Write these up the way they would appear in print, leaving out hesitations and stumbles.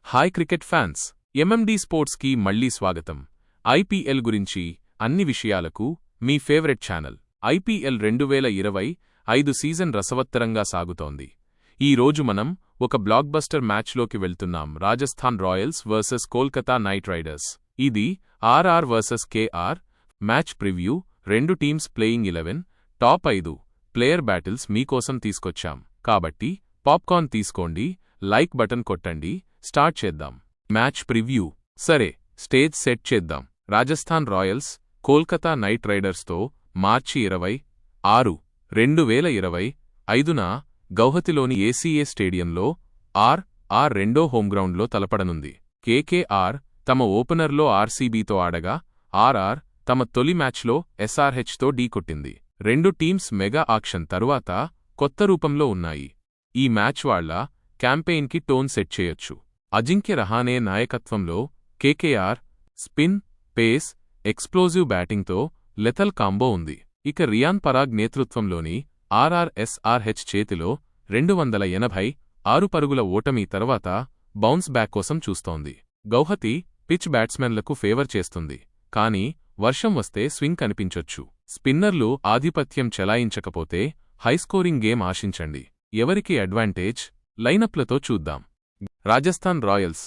Hi cricket fans, MMD స్పోర్ట్స్కి మళ్లీ స్వాగతం. ఐపీఎల్ గురించి అన్ని విషయాలకు మీ ఫేవరెట్ ఛానల్. ఐపీఎల్ 2025 సీజన్ రసవత్తరంగా సాగుతోంది. ఈ రోజు మనం ఒక బ్లాక్బస్టర్ మ్యాచ్లోకి వెళ్తున్నాం. Rajasthan Royals versus Kolkata Knight Riders. ఇది RR versus KR match preview. రెండు teams playing 11 top 5 player battles మీకోసం తీసుకొచ్చాం. కాబట్టి పాప్కార్న్ తీసుకోండి, లైక్ బటన్ కొట్టండి. స్టార్ట్ చేద్దాం మ్యాచ్ ప్రివ్యూ. సరే, స్టేజ్ సెట్ చేద్దాం. రాజస్థాన్ రాయల్స్ కోల్కతా నైట్ రైడర్స్తో మార్చి 26, 2025న గౌహతిలోని ఏసీఏ స్టేడియంలో ఆర్ రెండో హోంగ్రౌండ్లో తలపడనుంది. కేకేఆర్ తమ ఓపెనర్లో ఆర్సీబీతో ఆడగా ఆర్ఆర్ తమ తొలి మ్యాచ్లో ఎస్ఆర్హెచ్తో ఢీకొట్టింది. రెండు టీమ్స్ మెగా ఆక్షన్ తరువాత కొత్త రూపంలో ఉన్నాయి. ఈ మ్యాచ్ వాళ్ల క్యాంపెయిన్కి టోన్ సెట్ చేయొచ్చు. అజింక్య రహానే నాయకత్వంలో కేకేఆర్ స్పిన్, పేస్, ఎక్స్ప్లోజివ్ బ్యాటింగ్తో లెథల్ కాంబో ఉంది. ఇక రియాన్ పరాగ్ నేతృత్వంలోని ఆర్ఆర్ ఎస్ఆర్హెచ్ చేతిలో 286 పరుగుల ఓటమి తర్వాత బౌన్స్ బ్యాక్ కోసం చూస్తోంది. గౌహతి పిచ్ బ్యాట్స్మెన్లకు ఫేవర్ చేస్తుంది, కానీ వర్షం వస్తే స్వింగ్ కనిపించొచ్చు. స్పిన్నర్లు ఆధిపత్యం చెలాయించకపోతే హైస్కోరింగ్ గేమ్ ఆశించండి. ఎవరికి అడ్వాంటేజ్? లైనప్లతో చూద్దాం. రాజస్థాన్ రాయల్స్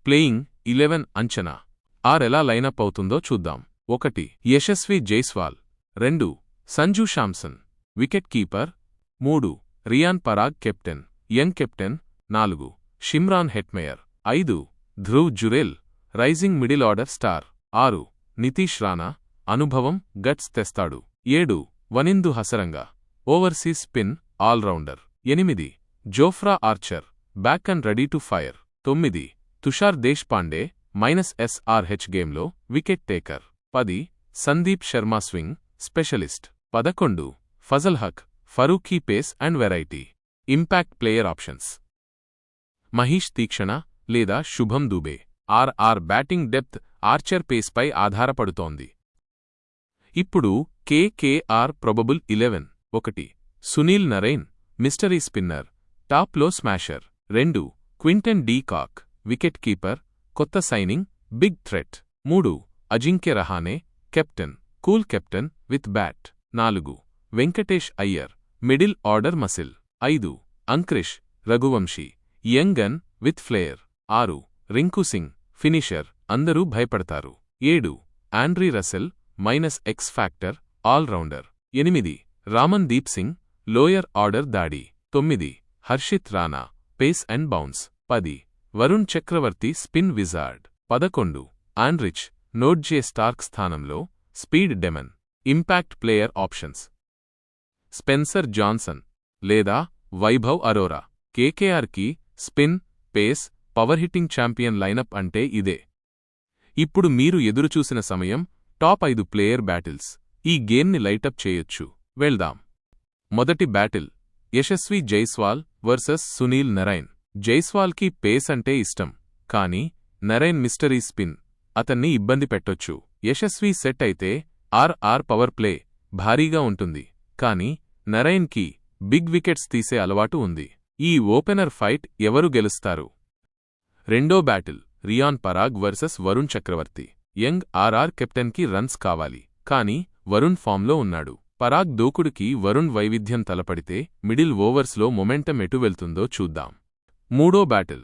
ప్లేయింగ్ 11 అంచనా. ఎలా లైనప్ అవుతుందో చూద్దాం. 1 Yashasvi Jaiswal, 2 Sanju Samson wicket keeper, 3 Riyan Parag captain, young captain, 4 Shimron Hetmyer, 5 Dhruv Jurel rising middle order star, 6 Nitish Rana అనుభవం గట్స్ తెస్తాడు, 7 Wanindu Hasaranga overseas spin all rounder, 8 Jofra Archer back and ready to fire, 9 Tushar Deshpande -SRH గేమ్లో wicket taker, 10 Sandeep Sharma swing specialist, 11 Fazalhaq Farooqi pace and variety. Impact player options: Mahish Theekshana లేదా Shubham Dubey. RR batting depth Archer పేస్పై ఆధారపడుతోంది. ఇప్పుడు KKR probable 11: 1 Sunil Narine mystery spinner, టాప్లో smasher, 2 Quinton de Kock wicket keeper, కొత్త signing, big threat, 3 Ajinkya Rahane captain, cool captain with bat, 4 Venkatesh Iyer middle order muscle, 5 Angkrish Raghuvanshi young gun with flair, 6 Rinku Singh finisher అందరూ భయపడతారు, 7 Andre Russell -X factor allrounder, 8 Ramandeep Singh lower order దాడి, 9 Harshit Rana pace and bounce, 10 Varun Chakravarthy spin wizard, 11 Anrich Nortje Starc స్థానంలో speed demon. Impact player options: Spencer Johnson లేదా వైభవ్ అరోరా. కేకేఆర్కి spin, pace, power hitting champion lineup అంటే ఇదే. ఇప్పుడు మీరు ఎదురుచూసిన సమయం. Top 5 player battles. ఈ గేమ్ని లైటప్ చేయొచ్చు. వెళ్దాం. మొదటి బ్యాటిల్ యశస్వి జైస్వాల్ వర్సెస్ సునీల్ నరైన్. జైస్వాల్కి పేస్ అంటే ఇష్టం, కానీ నరైన్ మిస్టరీ స్పిన్ అతన్ని ఇబ్బంది పెట్టొచ్చు. యశస్వి సెట్ అయితే ఆర్ఆర్ పవర్ ప్లే భారీగా ఉంటుంది, కానీ నరైన్కి బిగ్ వికెట్స్ తీసే అలవాటు ఉంది. ఈ ఓపెనర్ ఫైట్ ఎవరు గెలుస్తారు? రెండో battle Riyan Parag versus Varun Chakravarthy. Young RR కెప్టెన్కి రన్స్ కావాలి, కానీ వరుణ్ ఫామ్లో ఉన్నాడు. పరాగ్ దూకుడుకి వరుణ్ వైవిధ్యం తలపడితే మిడిల్ ఓవర్స్లో మొమెంటం ఎటు వెళ్తుందో చూద్దాం. మూడో battle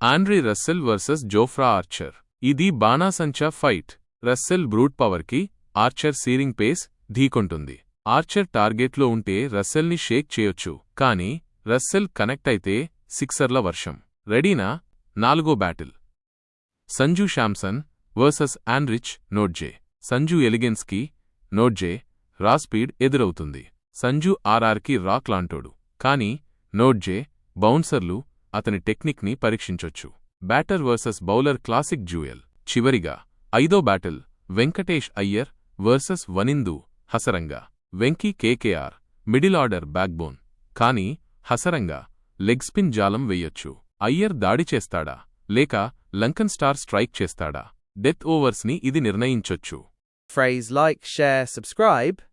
Andre Russell versus Jofra Archer. ఇది బాణాసంచా ఫైట్. రస్సెల్ బ్రూట్ పవర్కి ఆర్చర్ సీరింగ్ పేస్ ఢీకొంటుంది. ఆర్చర్ టార్గెట్లో ఉంటే రస్సెల్ని షేక్ చేయొచ్చు, కానీ రస్సెల్ కనెక్ట్ అయితే సిక్సర్ల వర్షం. రెడీనా? నాలుగో battle Sanju Samson versus Anrich Nortje. Sanju ఎలిగెన్స్కి నోడ్జే రా స్పీడ్ ఎదురవుతుంది. సంజూ ఆర్ఆర్కి రాక్ లాంటోడు, కానీ నోడ్జే బౌన్సర్లు అతని టెక్నిక్ని పరీక్షించొచ్చు. Batter versus bowler classic duel. చివరిగా ఐదో బ్యాటిల్ Venkatesh Iyer versus Wanindu Hasaranga. Venky KKR middle order backbone, కానీ హసరంగా లెగ్ స్పిన్ జాలం వెయ్యొచ్చు. అయ్యర్ దాడి చేస్తాడా లేక లంకన్ స్టార్ స్ట్రైక్ చేస్తాడా? డెత్ ఓవర్స్ని ఇది నిర్ణయించొచ్చు. Phrase like, share, subscribe.